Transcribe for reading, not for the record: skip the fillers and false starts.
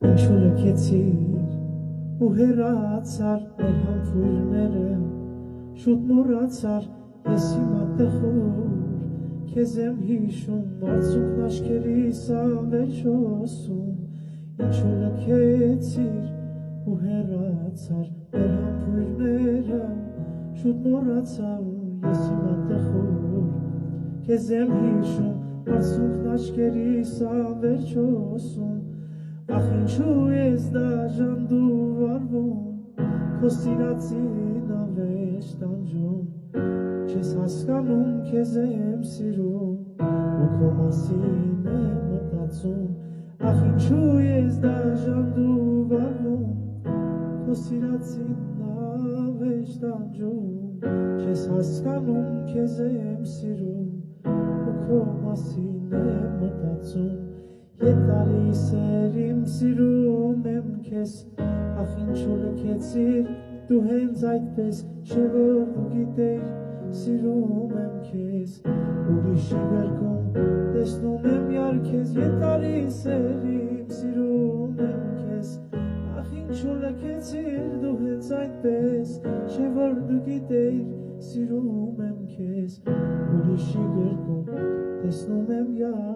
Ինչու լքեցիր ու հեռացար մեր համբույրները, շուտ մոռացար ես իմ ատեղուր, քեզ եմ հիշում արցունքն աչքերիս անվերջոսում, ինչու լքեցիր ու հեռացար մեր համբույրները, շուտ մոռացար ես իմ ատեղուր, քեզ եմ հիշում արցունքն աչքերիս անվերջոսում, ախ ինչու ես դաժան դու վարվում, քո սիրածին անվերջ տանջում, չես հասկանում քեզ եմ սիրում, ու քո մասին եմ մտածում, ախ ինչու ես դաժան դու վարվում, քո սիրածին անվերջ տանջում, չես հասկանում քեզ եմ սիրում, ու քո մասին եմ մտածում, Ետ տալիս էր իմ սիրում եմ քեզ, ախ ինչու լքեցիր դու հենց այդպես, չէ որ դու գիտեիր սիրում եմ քեզ, ուրիշի գրկում տեսնում եմ յարքեզ, ետ տալիս էր իմ սիրում եմ քեզ, ախ ինչու լքեցիր դու հենց այդպես, չէ որ դու գիտեիր սիրում եմ քեզ, ուրիշի գրկում տեսնում եմ յարքեզ